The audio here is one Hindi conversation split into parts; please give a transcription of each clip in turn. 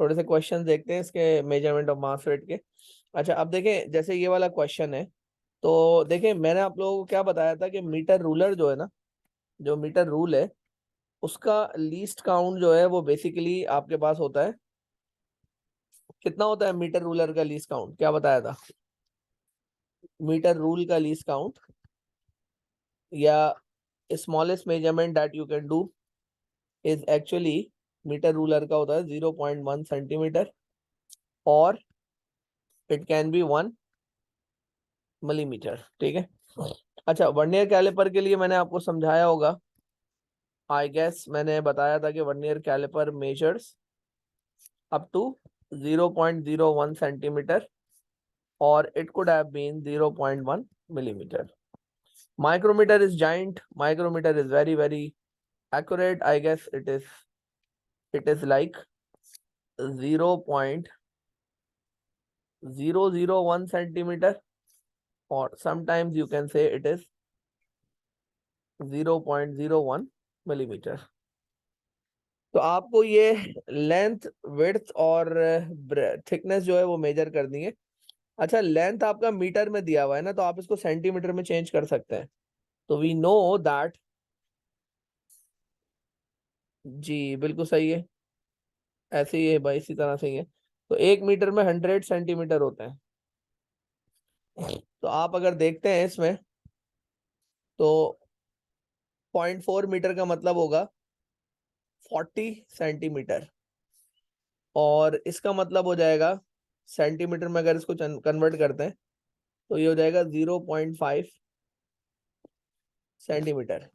थोड़े से क्वेश्चन देखते हैं इसके मेजरमेंट ऑफ मास रेट के। अच्छा, अब देखें जैसे ये वाला क्वेश्चन है, तो देखें मैंने आप लोगों को क्या बताया था कि मीटर रूलर जो है ना, जो मीटर रूल है उसका लीस्ट काउंट जो है वो बेसिकली आपके पास होता है, कितना होता है मीटर रूलर का लीस्ट काउंट, क्या बताया था? मीटर रूल का लीस्ट काउंट या smallest measurement that you can do is actually, metre ruler का होता है 0.1 सेंटीमीटर और इट कैन बी 1 मिलीमीटर। ठीक है। अच्छा, वर्नियर कैलिपर के लिए मैंने आपको समझाया होगा, आई गेस मैंने बताया था कि vernier calliper measures up to 0.01 centimetre और it could have been 0.1 millimeter. Micrometer is giant. Micrometer is very, very accurate. I guess it is like 0.001 centimeter, or sometimes you can say it is 0.01 millimeter. तो आपको ये लेंथ, विड्थ और थिकनेस जो है वो मेजर करनी है। अच्छा, लेंथ आपका मीटर में दिया हुआ है ना, तो आप इसको सेंटीमीटर में चेंज कर सकते हैं। तो वी नो दैट, जी बिल्कुल सही है, ऐसे ही है भाई, इसी तरह से ही है। तो 1 मीटर में 100 सेंटीमीटर होते हैं। तो आप अगर देखते हैं इसमें, तो 0.4 मीटर का मतलब होगा 40 सेंटीमीटर, और इसका मतलब हो जाएगा सेंटीमीटर में अगर इसको कन्वर्ट करते हैं तो ये हो जाएगा 0.5 सेंटीमीटर।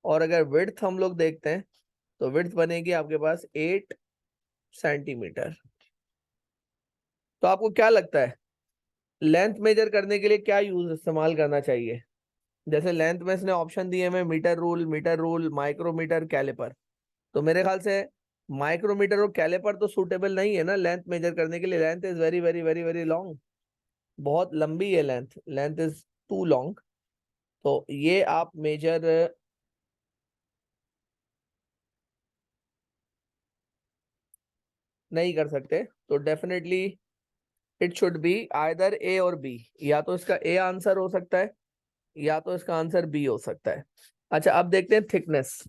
और अगर विड्थ हम लोग देखते हैं तो विड्थ बनेगी आपके पास 8 सेंटीमीटर। तो आपको क्या लगता है लेंथ मेजर करने के लिए क्या यूज इस्तेमाल करना चाहिए? जैसे लेंथ में इसने ऑप्शन दिए में मीटर रूल, माइक्रोमीटर, कैलिपर। तो मेरे ख्याल से माइक्रोमीटर और कैलिपर तो सूटेबल नहीं है ना लेंथ मेजर करने के लिए। Length is very very very very long, बहुत लंबी है length, length is too long. तो ये आप मेजर नहीं कर सकते। तो definitely it should be either A or B, या तो इसका ए आंसर हो सकता है या तो इसका आंसर बी हो सकता है। अच्छा, अब देखते हैं थिकनेस।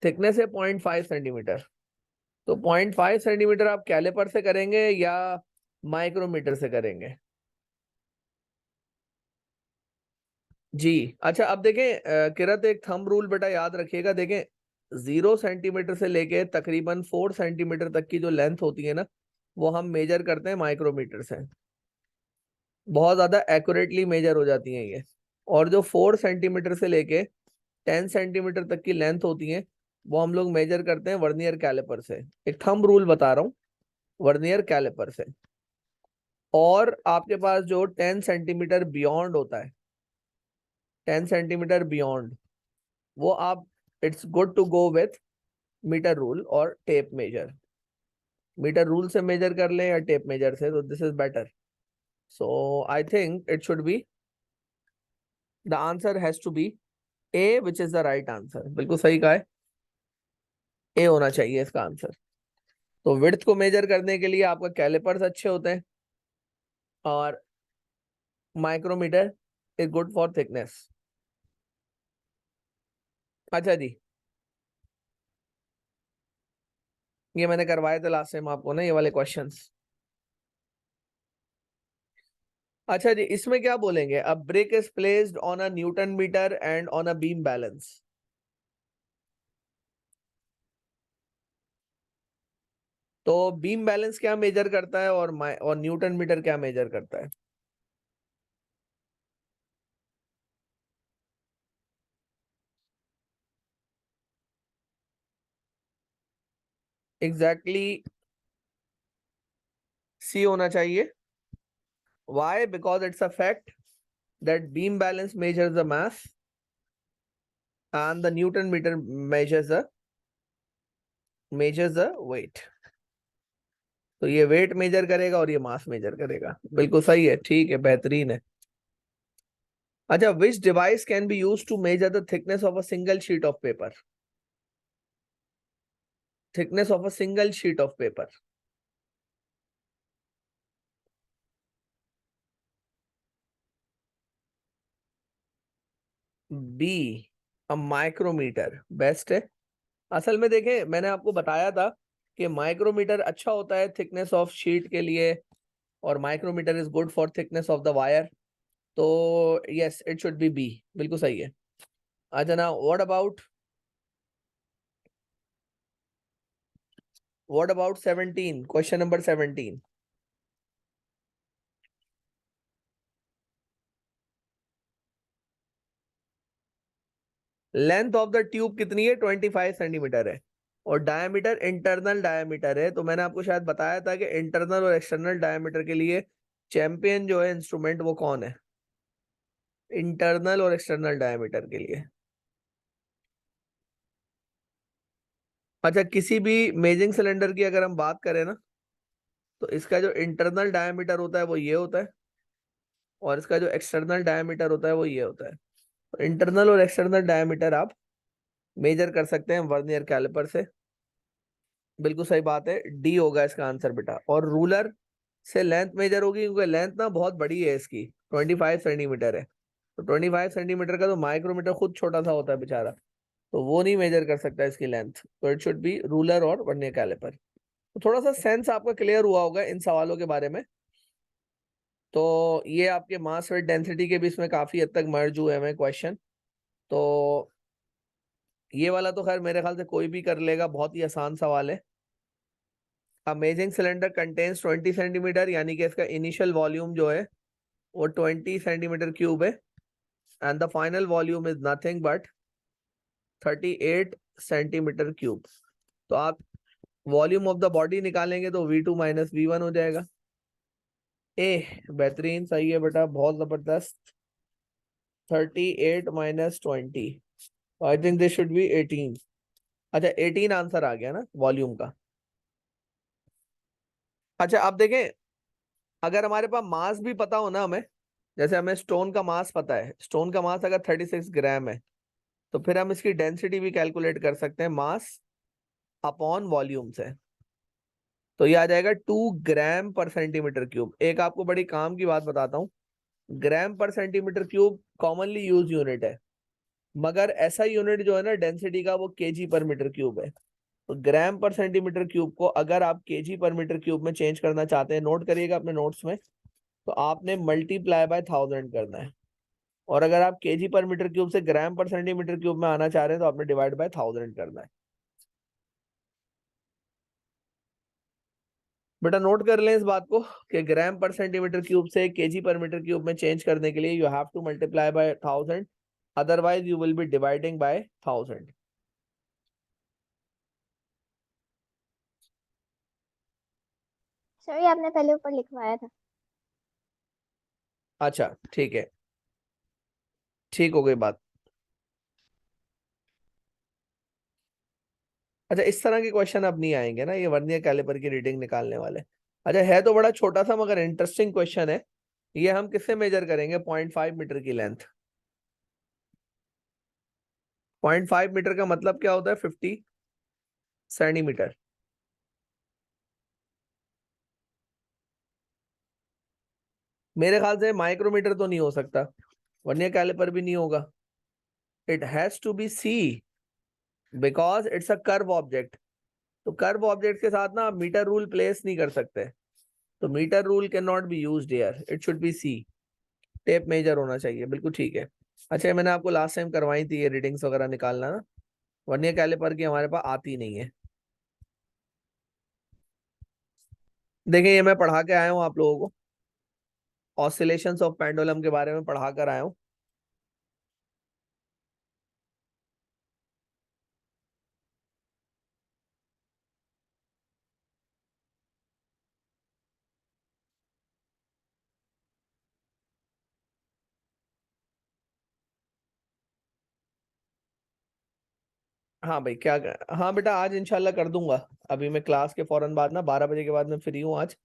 थिकनेस है 0.5 सेंटीमीटर। तो 0.5 सेंटीमीटर आप कैलिपर से करेंगे या माइक्रोमीटर से करेंगे? जी। अच्छा, अब देखें किरत, एक थंब रूल बेटा याद रखिएगा। देखें 0 सेंटीमीटर से लेके तकरीबन 4 सेंटीमीटर तक की जो लेंथ होती है ना, वो हम मेजर करते हैं माइक्रोमीटर से। बहुत ज्यादा एक्यूरेटली मेजर हो जाती है ये। और जो 4 सेंटीमीटर से लेके 10 सेंटीमीटर तक की लेंथ होती है, वो हम लोग मेजर करते हैं वर्नियर कैलिपर से। एक थंब रूल बता रहा हूँ, वर्नियर कैलिपर से। और आपके पास जो 10 सेंटीमीटर बियॉन्ड होता है, 10 सेंटीमीटर बियॉन्ड, वो आप, it's good to go with metre rule और टेप मेजर। मीटर रूल से मेजर कर लें या टेप मेजर से, तो this is better. So I think it should be, the answer has to be A, which is the right answer. बिल्कुल सही कहा है, ए होना चाहिए इसका आंसर। तो विड्थ को मेजर करने के लिए आपका कैलिपर्स अच्छे होते हैं और micrometer is good for thickness. अच्छा जी, ये मैंने करवाए थे लास्ट टाइम आपको ना, ये वाले क्वेश्चंस। अच्छा जी, इसमें क्या बोलेंगे? A brick is placed on a newton meter and on a beam balance. तो बीम बैलेंस क्या मेजर करता है और न्यूटन मीटर क्या मेजर करता है? एग्जैक्टली सी होना चाहिए। Why? Because it's a fact that beam balance measures the mass and the Newton meter measures the weight. तो ये वेट मेजर करेगा और ये मास मेजर करेगा। बिल्कुल सही है, ठीक है, बेहतरीन है। अच्छा, which device can be use to measure the thickness of a single sheet of paper? Thickness of a single sheet of paper. B, micrometer best है। असल में देखें, मैंने आपको बताया था कि माइक्रोमीटर अच्छा होता है थिकनेस ऑफ शीट के लिए, और micrometer is good for thickness of the wire. तो yes, it should be B, बिल्कुल सही है। अच्छा ना, what about 17, question number 17। Length of the tube कितनी है? 25 सेंटीमीटर है। और डायमीटर, इंटरनल डायमीटर है। तो मैंने आपको शायद बताया था कि इंटरनल और एक्सटर्नल डायमीटर के लिए चैंपियन जो है इंस्ट्रूमेंट, वो कौन है? इंटरनल और एक्सटर्नल डायमीटर के लिए। अच्छा, किसी भी मेजिंग सिलेंडर की अगर हम बात करें ना, तो इसका जो इंटरनल डायमीटर होता है वो ये होता है, और इसका जो एक्सटर्नल डायमीटर होता है वो ये होता है। तो इंटरनल और एक्सटर्नल डायमीटर आप मेजर कर सकते हैं वर्नियर कैलिपर से। बिल्कुल सही बात है, डी होगा इसका आंसर बेटा। और रूलर से लेंथ मेजर होगी, क्योंकि लेंथ ना बहुत बड़ी है इसकी, 25 सेंटीमीटर है। तो 25 सेंटीमीटर का तो माइक्रोमीटर खुद छोटा सा होता है बेचारा, तो वो नहीं मेजर कर सकता इसकी लेंथ। तो इट शुड बी रूलर और वर्नियर कैलिपर। तो थोड़ा सा सेंस आपका क्लियर हुआ होगा इन सवालों के बारे में। तो ये आपके मास वेट डेंसिटी के भी इसमें काफी हद तक मर्ज हुए हैं क्वेश्चन। तो ये वाला तो खैर मेरे ख्याल से कोई भी कर लेगा, बहुत ही आसान सवाल है। अमेजिंग सिलेंडर कंटेन्स 20 सेंटीमीटर, यानी कि इसका इनिशियल वॉल्यूम जो है वो 20 सेंटीमीटर क्यूब है, and the final volume is nothing but 38 centimetre cube. तो आप वॉल्यूम ऑफ द बॉडी निकालेंगे तो V2 माइनस V1 हो जाएगा। ए, बेहतरीन, सही है बेटा, बहुत जबरदस्त। 38 - 20, I think this should be 18। अच्छा, 18 आंसर आ गया ना वॉल्यूम का। अच्छा, अब देखें, अगर हमारे पास मास भी पता हो ना हमें, जैसे हमें स्टोन का मास पता है, स्टोन का मास अगर 36 ग्राम है, तो फिर हम इसकी डेंसिटी भी कैलकुलेट कर सकते हैं मास अपॉन वॉल्यूम से। तो ये आ जाएगा 2 ग्राम पर सेंटीमीटर क्यूब। एक आपको बड़ी काम की बात बताता हूँ, ग्राम पर centimetre cube commonly use unit है, मगर ऐसा यूनिट जो है ना डेंसिटी का, वो केजी पर मीटर क्यूब है। तो ग्राम पर सेंटीमीटर क्यूब को अगर आप केजी पर मीटर क्यूब में चेंज करना चाहते हैं, नोट करिएगा अपने नोट्स में, तो आपने मल्टीप्लाई बाय 1000 करना है। और अगर आप केजी पर मीटर क्यूब से ग्राम पर सेंटीमीटर क्यूब में आना चाह रहे हैं, तो आपने डिवाइड बाय 1000 करना है। बेटा नोट कर लें इस बात को कि ग्राम पर सेंटीमीटर क्यूब से केजी पर मीटर क्यूब में चेंज करने के लिए you have to multiply by 1000, otherwise you will be dividing by 1000। Sir ये आपने पहले ऊपर लिखवाया था। अच्छा ठीक है, ठीक हो गई बात। अच्छा, इस तरह के क्वेश्चन अब नहीं आएंगे ना, ये वर्नियर कैलिपर की रीडिंग निकालने वाले। अच्छा, है तो बड़ा छोटा सा मगर इंटरेस्टिंग क्वेश्चन है। ये हम किससे मेजर करेंगे? 0.5 मीटर की लेंथ। 0.5 मीटर का मतलब क्या होता है? 50 सेंटीमीटर। मेरे ख्याल से माइक्रोमीटर तो नहीं हो सकता, वर्नियर कैलिपर भी नहीं होगा। It has to be C, because it's a curve object. तो कर्व ऑब्जेक्ट के साथ ना आप मीटर रूल प्लेस नहीं कर सकते, तो metre rule can not be used here, it should be C. Tape measure होना चाहिए, बिल्कुल ठीक है। अच्छा, ये मैंने आपको लास्ट टाइम करवाई थी ये रीडिंग्स वगैरह निकालना ना, वर्नियर कैलिपर की हमारे पास आती नहीं है। देखिए, ये मैं पढ़ा के आया हूँ आप लोगों को, ऑसिलेशंस ऑफ पेंडुलम के बारे में पढ़ा कर आया हूँ। हाँ भाई, हाँ बेटा, आज इंशाल्लाह कर दूंगा। अभी मैं क्लास के फौरन बाद ना 12 बजे के बाद मैं फ्री हूँ आज।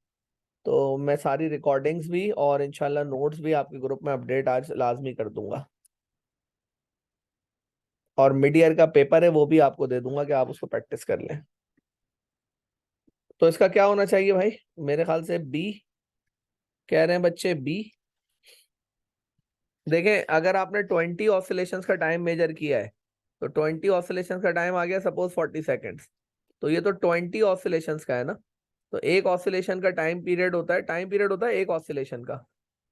तो मैं सारी रिकॉर्डिंग्स भी और इंशाल्लाह नोट्स भी आपके ग्रुप में अपडेट आज लाजमी कर दूंगा। और मिड ईयर का पेपर है वो भी आपको दे दूंगा कि आप उसको प्रैक्टिस कर लें। तो इसका क्या होना चाहिए भाई? मेरे ख्याल से बी कह रहे हैं बच्चे, बी। देखें अगर आपने 20 ऑसिलेशंस का टाइम मेजर किया है तो 20 ऑसिलेशंस का टाइम आ गया सपोज 40 सेकेंड्स, तो ये तो 20 ऑसिलेशंस का है ना। तो एक ऑसिलेशन का टाइम पीरियड होता है, टाइम पीरियड होता है एक ऑसिलेशन का।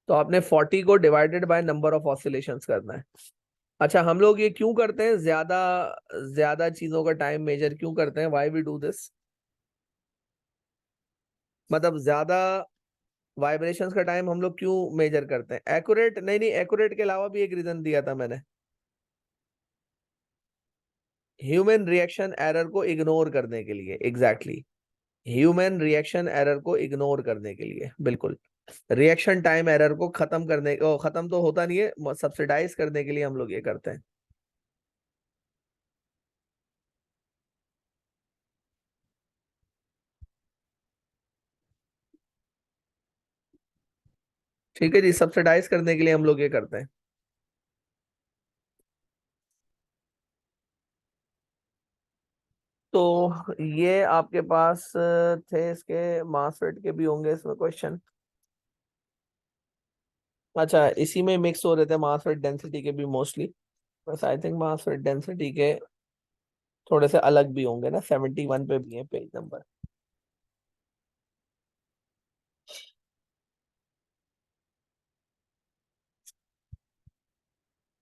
तो आपने 40 को divided by number of oscillations करना है। अच्छा हम लोग ये क्यों करते हैं, ज्यादा ज्यादा चीजों का टाइम मेजर क्यों करते हैं, व्हाई वी डू दिस? मतलब ज्यादा वाइब्रेशंस का टाइम हम लोग क्यों मेजर करते हैं? एक्यूरेट नहीं, नहीं एक्यूरेट के अलावा भी एक रीजन दिया था मैंने, ह्यूमन रिएक्शन एरर को इग्नोर करने के लिए। एग्जैक्टली ह्यूमन रिएक्शन एरर को इग्नोर करने के लिए, बिल्कुल। रिएक्शन टाइम एरर को खत्म करने, खत्म तो होता नहीं है, सब्सिडाइज करने के लिए हम लोग ये करते हैं। ठीक है जी, सब्सिडाइज करने के लिए हम लोग ये करते हैं। तो ये आपके पास थे, इसके मार्कशीट के भी होंगे इसमें क्वेश्चन। अच्छा इसी में मिक्स हो रहे थे मार्कशीट डेंसिटी के भी मोस्टली, बस आई थिंक मार्कशीट डेंसिटी के थोड़े से अलग भी होंगे ना, 71 पे भी है पेज नंबर।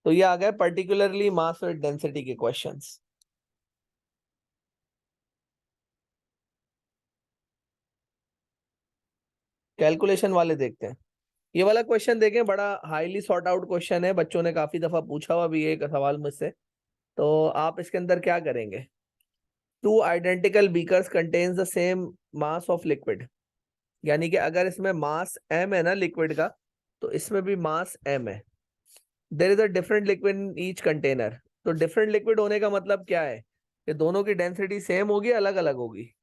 तो ये आ गए पर्टिकुलरली मार्कशीट डेंसिटी के क्वेश्चंस। कैलकुलेशन वाले देखते हैं। ये वाला क्वेश्चन देखें, बड़ा हाईली सॉर्ट आउट क्वेश्चन है, बच्चों ने काफी दफा पूछा हुआ भी है एक सवाल मुझसे। तो आप इसके अंदर क्या करेंगे? Two identical beakers contains the same mass of liquid, यानी कि अगर इसमें मास m है ना लिक्विड का, तो इसमें भी मास m है। There is a different liquid in each container. तो डिफरेंट लिक्विड होने का मतलब क्या है कि दोनों की डेंसिटी सेम होगी, अलग अलग होगी?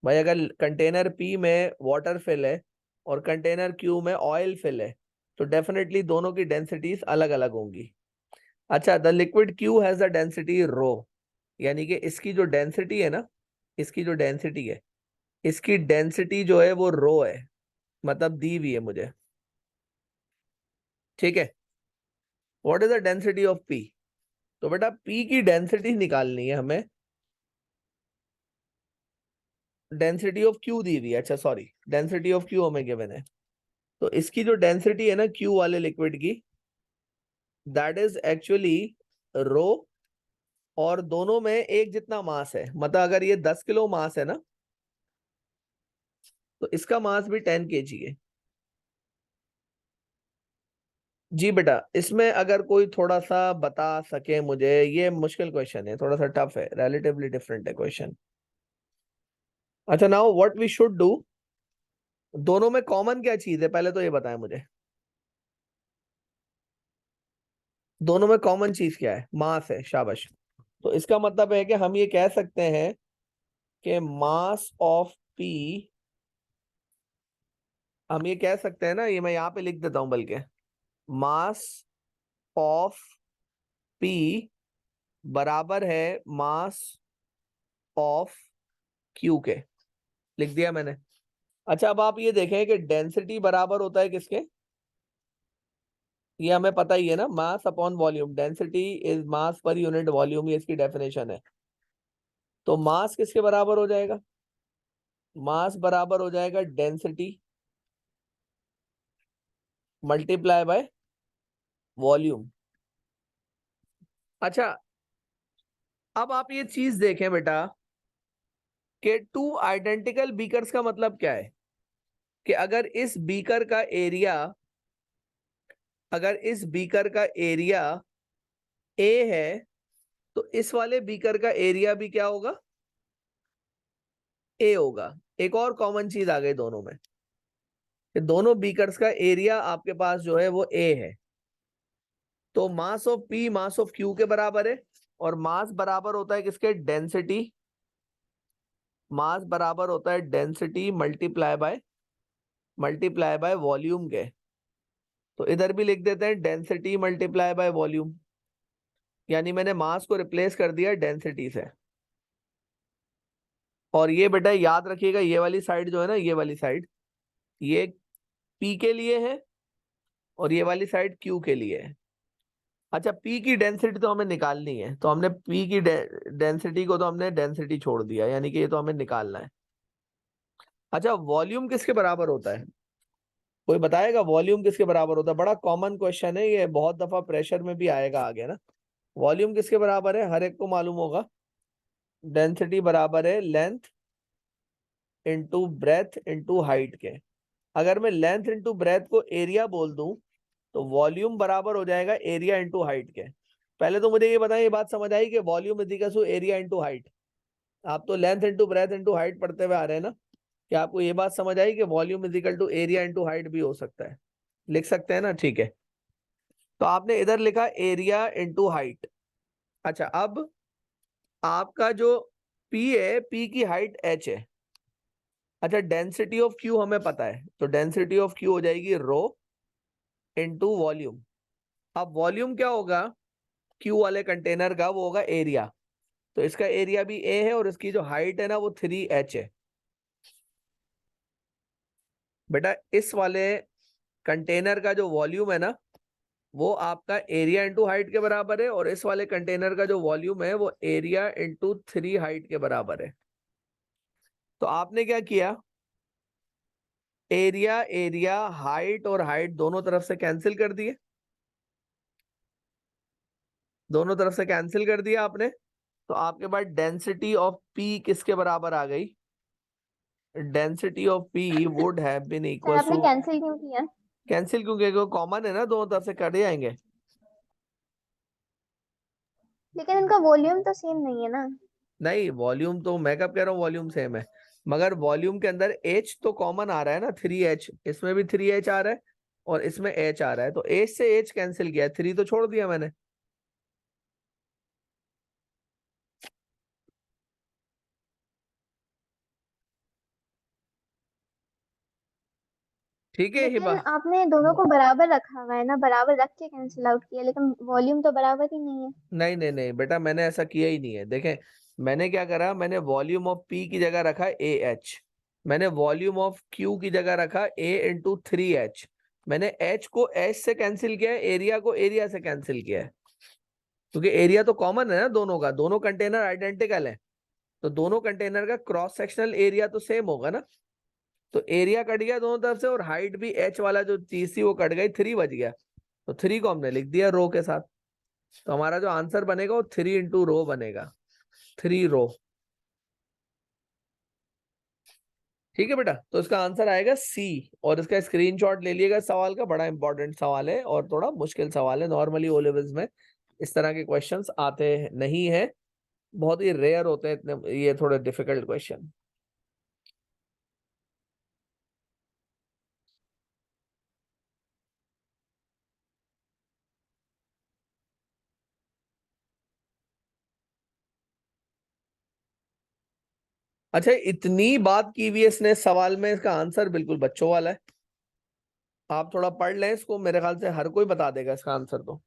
भाई अगर कंटेनर P में वाटर फिल है और कंटेनर Q में ऑयल फिल है, तो डेफिनेटली दोनों की डेंसिटीज अलग अलग होंगी। अच्छा the liquid Q has the density rho, यानी कि इसकी जो डेंसिटी है ना, इसकी जो डेंसिटी है, इसकी डेंसिटी जो है वो रो है, मतलब दी हुई है मुझे। ठीक है, what is the density of P? तो बेटा P की डेंसिटी निकालनी है हमें, डेंसिटी ऑफ Q दी हुई है, अच्छा सॉरी डेंसिटी ऑफ Q हमें गिवन है। तो इसकी जो डेंसिटी है ना Q वाले लिक्विड की, दैट इज एक्चुअली रो, और दोनों में एक जितना मास है, मतलब अगर ये 10 किलो मास है ना, तो इसका मास भी 10 kg है। जी बेटा, इसमें अगर कोई थोड़ा सा बता सके मुझे, ये मुश्किल क्वेश्चन है, थोड़ा सा टफ है, रिलेटिवली डिफरेंट है क्वेश्चन। अच्छा now what we should do, दोनों में कॉमन क्या चीज है पहले तो ये बताएं मुझे। दोनों में कॉमन चीज क्या है? मास है, शाबाश। तो इसका मतलब है कि हम ये कह सकते हैं कि मास ऑफ पी, हम ये कह सकते हैं ना, ये मैं यहाँ पे लिख देता हूं बल्कि, मास ऑफ पी बराबर है मास ऑफ क्यू के, लिख दिया मैंने। अच्छा अब आप ये देखें कि डेंसिटी बराबर होता है किसके, ये हमें पता ही है ना, मास upon volume, density is mass per unit volume, ये इसकी डेफिनेशन है। तो मास किसके बराबर हो जाएगा? मास बराबर हो जाएगा डेंसिटी मल्टीप्लाई बाय वॉल्यूम। अच्छा अब आप ये चीज देखें बेटा कि टू आइडेंटिकल बीकर्स का मतलब क्या है, कि अगर इस बीकर का एरिया, अगर इस बीकर का एरिया ए है, तो इस वाले बीकर का एरिया भी क्या होगा? ए होगा। एक और कॉमन चीज आ गई दोनों में, कि दोनों बीकर्स का एरिया आपके पास जो है वो ए है। तो mass of P mass of Q के बराबर है, और मास बराबर होता है किसके? डेंसिटी, मास बराबर होता है डेंसिटी मल्टीप्लाई बाय वॉल्यूम के। तो इधर भी लिख देते हैं डेंसिटी मल्टीप्लाई बाय वॉल्यूम, यानी मैंने मास को रिप्लेस कर दिया डेंसिटी से। और ये बेटा याद रखिएगा, ये वाली साइड जो है ना, ये वाली साइड, ये पी के लिए है, और ये वाली साइड क्यू के लिए है। अच्छा, पी की डेंसिटी तो हमें निकालनी है, तो हमने पी की डेंसिटी को तो हमने डेंसिटी छोड़ दिया, यानी कि ये तो हमें निकालना है। अच्छा, वॉल्यूम किसके बराबर होता है? कोई बताएगा वॉल्यूम किसके बराबर होता है? बड़ा कॉमन क्वेश्चन है ये, बहुत दफा प्रेशर में भी आएगा आगे ना। वॉल्यूम किसके बराबर है? हर एक को मालूम होगा, डेंसिटी बराबर है length into breadth into height के। अगर मैं लेंथ इंटू ब्रेथ को एरिया बोल दूं, तो वॉल्यूम बराबर हो जाएगा एरिया इंटू हाइट के। पहले तो मुझे ये बताएं, ये बात समझ आई कि volume is equal to area into height? आप तो length into breadth into height पढ़ते हुए आ रहे हैं ना। क्या आपको ये बात समझ आई कि volume is equal to area into height भी हो सकता है? लिख सकते हैं ना, ठीक है। तो आपने इधर लिखा एरिया इंटू हाइट। अच्छा, अब आपका जो पी है, पी की हाइट एच है। अच्छा, डेंसिटी ऑफ क्यू हमें पता है, तो डेंसिटी ऑफ क्यू हो जाएगी रो इंटू वॉल्यूम। अब वॉल्यूम क्या होगा क्यू वाले कंटेनर का? वो होगा एरिया। तो इसका एरिया भी ए है और इसकी जो हाइट है ना वो 3h है। बेटा इस वाले कंटेनर का जो वॉल्यूम है ना, वो आपका एरिया इंटू हाइट के बराबर है, और इस वाले कंटेनर का जो वॉल्यूम है वो एरिया इंटू 3 हाइट के बराबर है। तो आपने क्या किया, एरिया एरिया हाइट और हाइट दोनों तरफ से कैंसिल कर दिए, दोनों तरफ से कैंसिल कर दिया आपने। तो आपके पास डेंसिटी ऑफ पी किसके बराबर आ गई? Density of P would have been sir equal आपने टू, कैंसिल क्यों किया? कैंसिल क्योंकि कॉमन है ना, दोनों तरफ से कट जाएंगे। लेकिन इनका वॉल्यूम तो सेम नहीं है ना। नहीं, वॉल्यूम तो मैं कब कह रहा हूँ वॉल्यूम सेम है, मगर वॉल्यूम के अंदर एच तो कॉमन आ रहा है ना, 3h। इसमें भी 3h आ रहा है और इसमें h आ रहा है, तो h से h कैंसिल किया, 3 तो छोड़ दिया मैंने। ठीक है हिबा। लेकिन आपने दोनों को बराबर रखा हुआ है ना, बराबर रख के कैंसिल आउट किया, लेकिन वॉल्यूम तो बराबर ही नहीं है। नहीं नहीं नहीं बेटा, मैंने ऐसा किया ही नहीं है। देखें, मैंने क्या करा, मैंने वॉल्यूम ऑफ पी की जगह रखा ए एच, मैंने वॉल्यूम ऑफ क्यू की जगह रखा ए इंटू 3h। मैंने एच को एच से कैंसिल किया है, एरिया को एरिया से कैंसिल किया है, क्योंकि एरिया तो कॉमन है ना दोनों का, दोनों कंटेनर आइडेंटिकल है, तो दोनों कंटेनर का क्रॉस सेक्शनल एरिया तो सेम होगा ना। तो एरिया कट गया दोनों तरफ से, और हाइट भी एच वाला जो चीज थी वो कट गई, 3 बच गया। तो 3 को हमने लिख दिया रो के साथ। तो हमारा जो आंसर बनेगा वो 3 इंटू रो बनेगा, 3 रो। ठीक है बेटा, तो इसका आंसर आएगा सी। और इसका स्क्रीनशॉट ले लिएगा, सवाल का बड़ा इंपॉर्टेंट सवाल है और थोड़ा मुश्किल सवाल है। नॉर्मली ओ लेवल्स में इस तरह के क्वेश्चंस आते नहीं है, बहुत ही रेयर होते हैं इतने, ये थोड़े डिफिकल्ट क्वेश्चन। अच्छा, इतनी बात की हुई है इसने सवाल में, इसका आंसर बिल्कुल बच्चों वाला है। आप थोड़ा पढ़ लें इसको, मेरे ख्याल से हर कोई बता देगा इसका आंसर तो।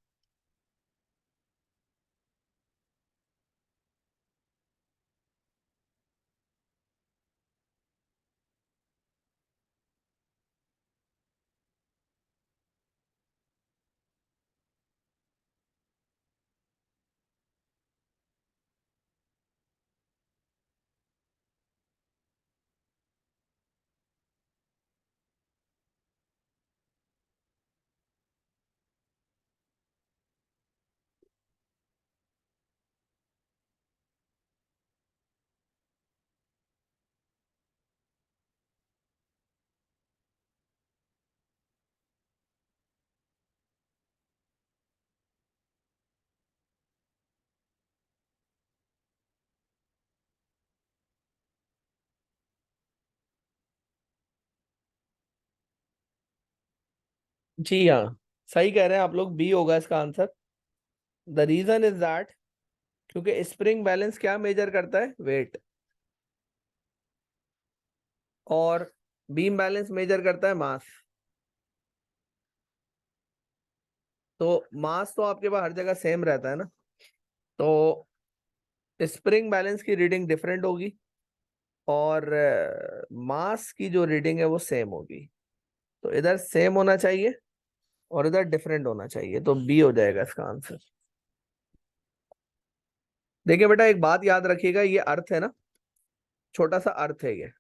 जी हाँ, सही कह रहे हैं आप लोग, बी होगा इसका answer. The reason is that, क्योंकि स्प्रिंग बैलेंस क्या मेजर करता है? वेट। और बीम बैलेंस मेजर करता है मास। तो मास तो आपके पास हर जगह सेम रहता है ना, तो स्प्रिंग बैलेंस की रीडिंग डिफरेंट होगी और मास की जो रीडिंग है वो सेम होगी। तो इधर सेम होना चाहिए और इधर डिफरेंट होना चाहिए, तो बी हो जाएगा इसका आंसर। देखिए बेटा एक बात याद रखिएगा, ये अर्थ है ना, छोटा सा अर्थ है ये।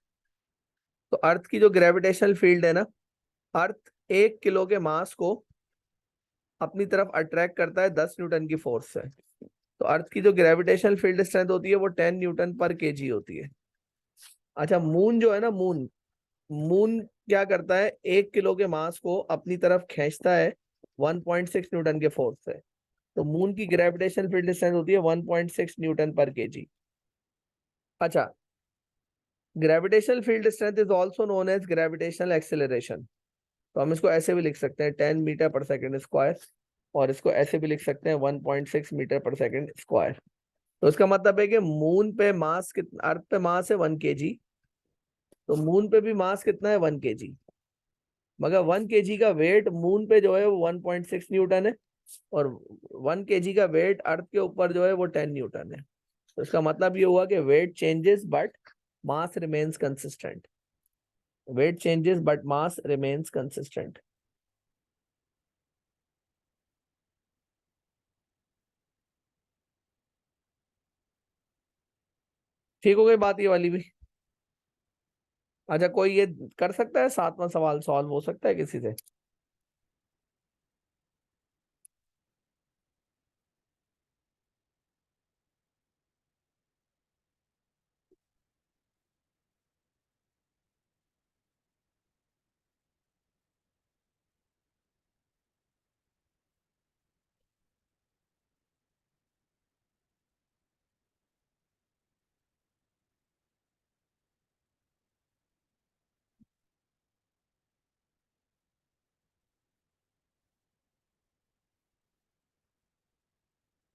तो अर्थ की जो ग्रेविटेशनल फील्ड है ना, अर्थ 1 किलो के मास को अपनी तरफ अट्रैक्ट करता है 10 न्यूटन की फोर्स से। तो अर्थ की जो ग्रेविटेशनल फील्ड स्ट्रेंथ होती है वो 10 न्यूटन पर केजी होती है। अच्छा मून जो है ना, मून मून क्या करता है, 1 किलो के मास को अपनी तरफ खींचता है 1.6 न्यूटन के फोर्स से। तो मून की ग्रेविटेशनल फील्ड स्ट्रेंथ होती है 1.6 न्यूटन पर केजी। अच्छा, gravitational field strength is also known as gravitational acceleration. तो हम इसको ऐसे भी लिख सकते हैं 10 मीटर पर सेकेंड स्क्वायर, और इसको ऐसे भी लिख सकते हैं 1.6 मीटर पर सेकेंड स्क्वायर। तो इसका मतलब है कि मून पे मास कितना, अर्थ पे मास है 1 केजी, तो मून पे भी मास कितना है 1 केजी। मगर 1 केजी का वेट मून पे जो है वो 1.6 न्यूटन है, और 1 केजी का वेट अर्थ के ऊपर जो है वो 10 न्यूटन है। तो इसका मतलब ये हुआ कि weight changes but mass remains consistent. Weight changes but mass remains consistent. ठीक हो गई बात ये वाली भी। अच्छा कोई ये कर सकता है, 7वां सवाल सॉल्व हो सकता है किसी से?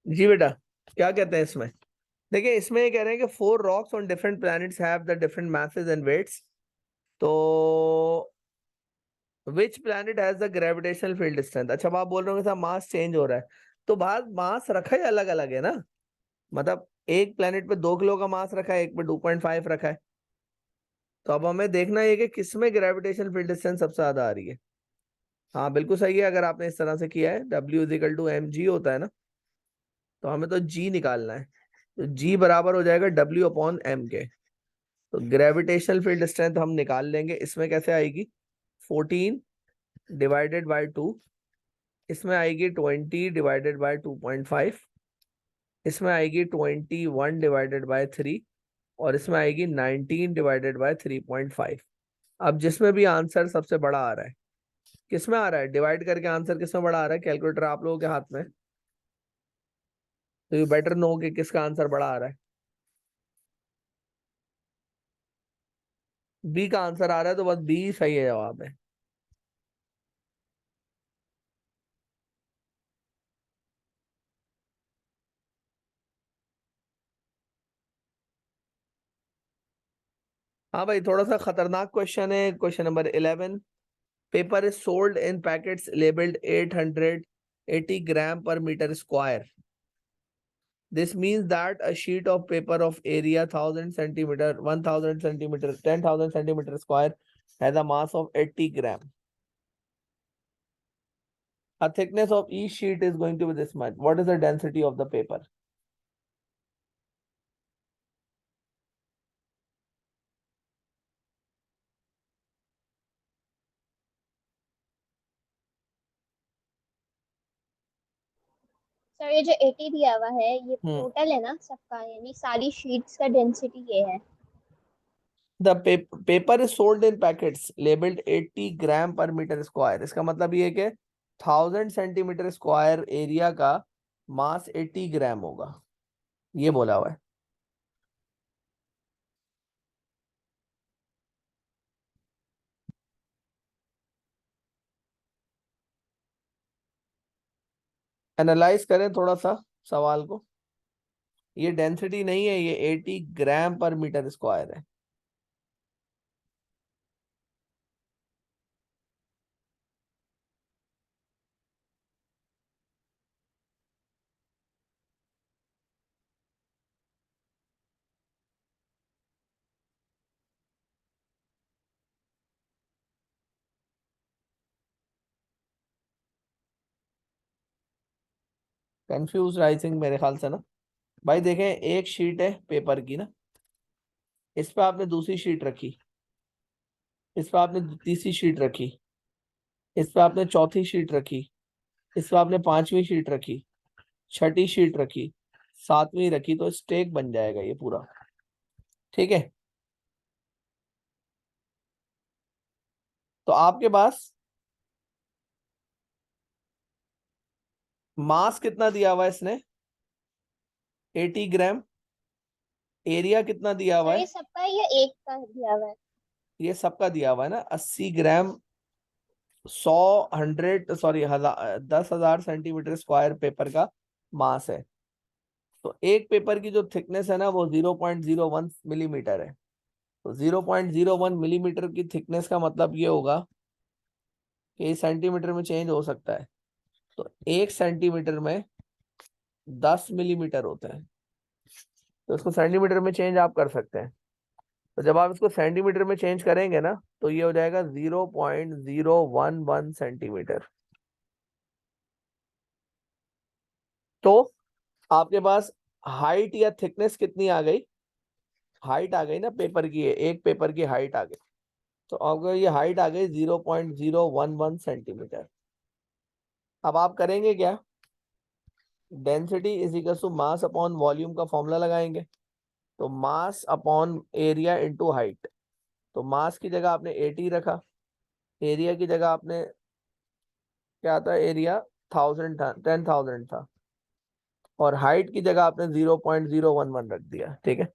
जी बेटा, क्या कहते हैं इसमें? देखिए इसमें ये कह रहे हैं कि 4 rocks on different planets have the different masses and weights. तो which planet has the gravitational field strength. अच्छा, अब आप बोल रहे हो कि साहब मास चेंज हो रहा है, तो बात मास रखा है अलग अलग है ना। मतलब एक प्लैनेट पे 2 किलो का मास रखा है, एक पे 2.5 रखा है। तो अब हमें देखना है कि किसमें ग्रेविटेशनल फील्ड स्ट्रेंथ सबसे ज्यादा आ रही है। हाँ बिल्कुल सही है, अगर आपने इस तरह से किया है, W = mg होता है ना, तो हमें तो जी निकालना है। तो जी बराबर हो जाएगा W/m के। तो ग्रेविटेशनल फील्ड स्ट्रेंथ हम निकाल लेंगे, इसमें कैसे आएगी, 14/2। इसमें आएगी 20/2.5। इसमें आएगी 21/3। और इसमें आएगी 19/3.5। अब जिसमें भी आंसर सबसे बड़ा आ रहा है, किसमें आ रहा है डिवाइड करके आंसर किसमें बड़ा आ रहा है, कैलकुलेटर आप लोगों के हाथ में, तो यू बेटर नो कि किसका आंसर बड़ा आ रहा है। बी का आंसर आ रहा है, तो बस बी सही है जवाब है। हाँ भाई, थोड़ा सा खतरनाक क्वेश्चन है, question number 11। Paper is sold in packets labelled 880 gram per meter square। This means that a sheet of paper of area 1000 centimeter, 1000 centimeter, 10,000 centimeter square has a mass of 80 gram. A thickness of each sheet is going to be this much. What is the density of the paper? Sir ये जो 80 दिया हुआ है ये Hmm. टोटल है ना सबका, यानी सारी शीट्स का डेंसिटी ये है। The paper is sold in packets labeled 80 ग्राम पर मीटर स्क्वायर। इसका मतलब ये है कि 1000 सेंटीमीटर स्क्वायर एरिया का मास 80 ग्राम होगा, ये बोला हुआ है। एनालाइज करें थोड़ा सा सवाल को। ये डेंसिटी नहीं है, ये 80 ग्राम पर मीटर स्क्वायर है। कंफ्यूज आई थिंक मेरे ख्याल से ना। भाई देखें, एक शीट है पेपर की ना, इस पे आपने दूसरी शीट रखी, इस पे आपने तीसरी शीट रखी, इस पे आपने चौथी शीट रखी, इस पे आपने पांचवी शीट रखी, छठी शीट रखी, सातवीं रखी, तो स्टेक बन जाएगा ये पूरा। ठीक है, तो आपके पास मास कितना दिया हुआ है इसने, 80 ग्राम। एरिया कितना दिया हुआ सर ये है, सबका या एक का दिया हुआ है? ये सबका दिया हुआ है ना, 80 ग्राम। 100, 100 सॉरी 10,000 सेंटीमीटर स्क्वायर पेपर का मास है। तो एक पेपर की जो थिकनेस है ना वो 0.01 मिलीमीटर है। तो 0.01 मिलीमीटर की थिकनेस का मतलब ये होगा कि सेंटीमीटर में चेंज हो सकता है। तो 1 सेंटीमीटर में 10 मिलीमीटर होता है, तो इसको सेंटीमीटर में चेंज आप कर सकते हैं। तो जब आप इसको सेंटीमीटर में चेंज करेंगे ना, तो ये हो जाएगा 0.011 सेंटीमीटर। तो आपके पास हाइट या थिकनेस कितनी आ गई, हाइट आ गई ना पेपर की, एक पेपर की हाइट आ गई। तो आपको ये हाइट आ गई 0.011 सेंटीमीटर। अब आप करेंगे क्या, density is equal to mass upon volume का फॉर्मूला लगाएंगे। तो mass upon area into height. तो मास की जगह आपने 80 रखा, एरिया की जगह आपने क्या था, एरिया 1000 था, 10,000 था, और हाइट की जगह आपने 0.011 रख दिया। ठीक है,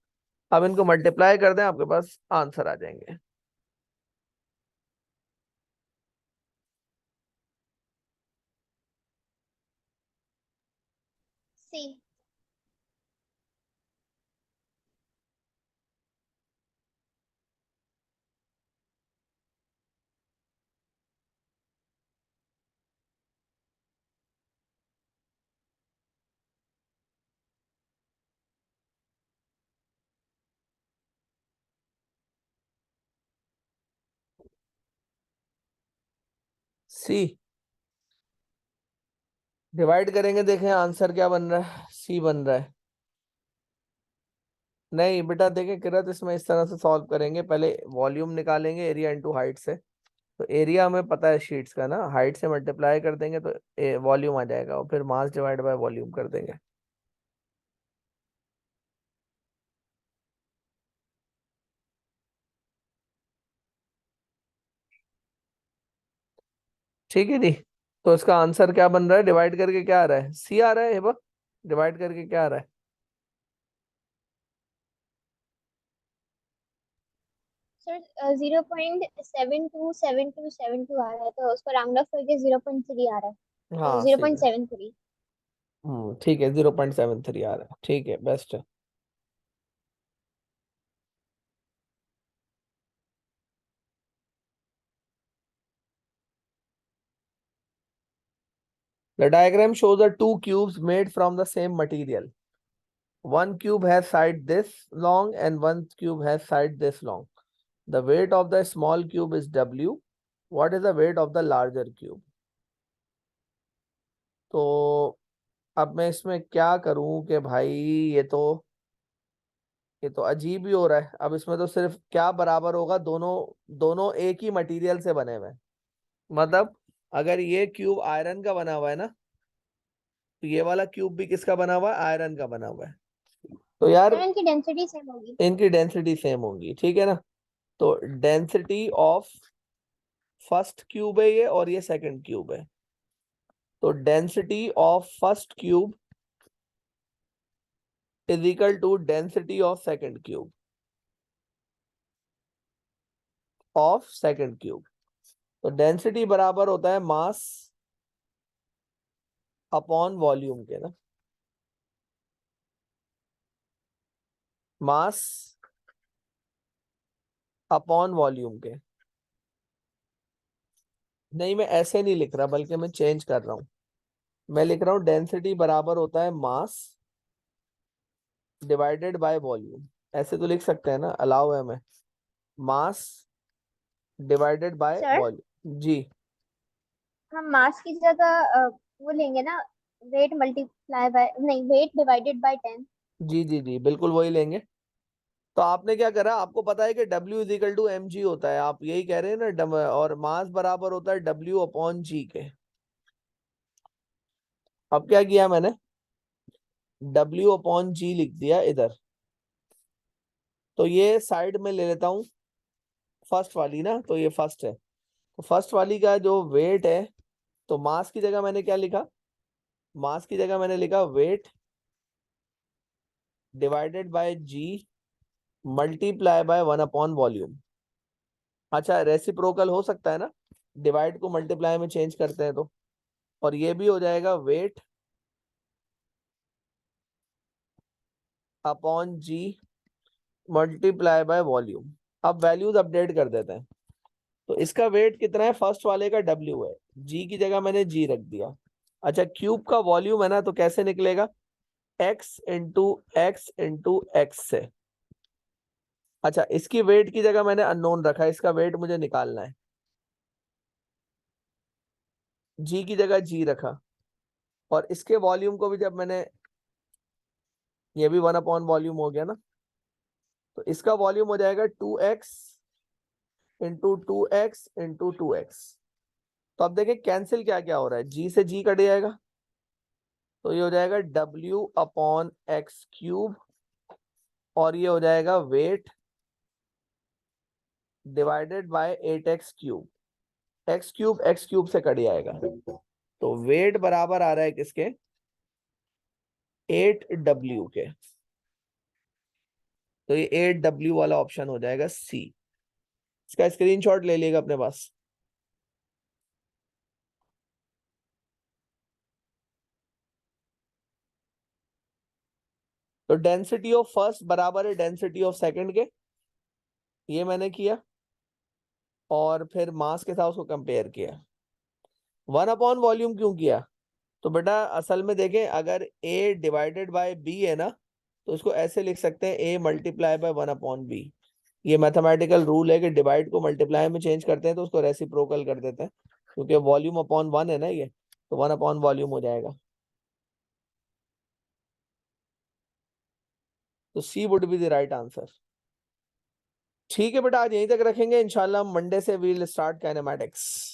अब इनको मल्टीप्लाई कर दें, आपके पास आंसर आ जाएंगे। सी। सी डिवाइड करेंगे, देखें आंसर क्या बन रहा है, सी बन रहा है। नहीं बेटा देखें किरत, इसमें इस तरह से सॉल्व करेंगे, पहले वॉल्यूम निकालेंगे एरिया इंटू हाइट से। तो एरिया हमें पता है शीट्स का ना, हाइट से मल्टीप्लाई कर देंगे तो वॉल्यूम आ जाएगा, और फिर मास डिवाइड बाय वॉल्यूम कर देंगे। ठीक है जी, तो इसका आंसर क्या बन रहा है, डिवाइड करके क्या आ रहा है, सी आ रहा है हेबा, डिवाइड करके क्या आ रहा है। सर 0.727272 आ रहा है, तो उसको राउंड ऑफ करके 0.3 आ रहा है, तो हाँ जीरो सही पॉइंट है। सेवन थ्री ठीक है, 0.73 आ रहा है, ठीक है, बेस्ट है। The diagram shows the two cubes made from the same material. One cube has side this long and one cube has side this long. The weight of the small cube is W. What is the weight of the larger cube? तो अब मैं इसमें क्या करूं कि भाई, ये तो ये तो अजीब ही हो रहा है। अब इसमें तो सिर्फ क्या बराबर होगा, दोनों दोनों एक ही मटेरियल से बने हुए हैं। मतलब अगर ये क्यूब आयरन का बना हुआ है ना, तो ये वाला क्यूब भी किसका बना हुआ है, आयरन का बना हुआ है। तो यार सर इनकी डेंसिटी सेम होगी। इनकी डेंसिटी सेम होगी, ठीक है ना। तो डेंसिटी ऑफ फर्स्ट क्यूब है ये, और ये सेकंड क्यूब है। तो density of first cube is equal to density of second cube, of second cube. तो डेंसिटी बराबर होता है मास अपॉन वॉल्यूम के ना, मास अपॉन वॉल्यूम के। नहीं मैं ऐसे नहीं लिख रहा, बल्कि मैं चेंज कर रहा हूं, मैं लिख रहा हूं डेंसिटी बराबर होता है मास डिवाइडेड बाय वॉल्यूम। ऐसे तो लिख सकते हैं ना, अलाउ है हमें, mass divided by sir volume. जी। हम मास की जगह वो लेंगे ना, वेट मल्टीप्लाई बाय, नहीं, वेट डिवाइडेड बाय 10। जी जी जी, बिल्कुल वही लेंगे। तो आपने क्या करा, आपको पता है कि W is equal to mg होता है, आप यही कह रहे हैं ना, और मास बराबर होता है W अपॉन जी के। अब क्या किया मैंने, W अपॉन जी लिख दिया इधर। तो ये साइड में ले लेता हूं फर्स्ट वाली ना, तो ये फर्स्ट है, तो फर्स्ट वाली का जो वेट है, तो मास की जगह मैंने क्या लिखा, मास की जगह मैंने लिखा weight divided by g multiply by one by volume. अच्छा, रेसिप्रोकल हो सकता है ना, डिवाइड को मल्टीप्लाई में चेंज करते हैं तो, और ये भी हो जाएगा weight upon G multiply by volume. अब वैल्यूज अपडेट कर देते हैं। तो इसका वेट कितना है, फर्स्ट वाले का W है, जी की जगह मैंने जी रख दिया। अच्छा, क्यूब का वॉल्यूम है ना, तो कैसे निकलेगा, x इंटू एक्स से। अच्छा, इसकी वेट की जगह मैंने अननोन रखा है, इसका वेट मुझे निकालना है, जी की जगह जी रखा। और इसके वॉल्यूम को भी जब मैंने, ये भी 1/वॉल्यूम हो गया ना, तो इसका वॉल्यूम हो जाएगा 2x into 2x into 2x। तो अब देखें कैंसिल क्या क्या हो रहा है, जी से जी कट जाएगा, तो ये हो जाएगा W/x³ और ये हो जाएगा wait divided bye 8x³। x³ से कट जाएगा, तो वेट बराबर आ रहा है किसके, 8W के। तो ये 8W वाला ऑप्शन हो जाएगा सी। इसका स्क्रीनशॉट ले लीजिएगा अपने पास। तो डेंसिटी ऑफ फर्स्ट बराबर है डेंसिटी ऑफ सेकंड के, ये मैंने किया, और फिर मास के साथ उसको कंपेयर किया। 1/वॉल्यूम क्यों किया, तो बेटा असल में देखें, अगर a डिवाइडेड बाय b है ना, तो इसको ऐसे लिख सकते हैं a मल्टीप्लाई बाय 1/b। ये मैथमेटिकल रूल है कि डिवाइड को मल्टीप्लाई में चेंज करते हैं तो उसको रेसिप्रोकल कर देते हैं, क्योंकि वॉल्यूम अपॉन 1 है ना ये, तो 1/वॉल्यूम हो जाएगा। तो C would be the right answer. ठीक है बेटा, आज यहीं तक रखेंगे, इंशाल्लाह मंडे से वील स्टार्ट काइनेमैटिक्स।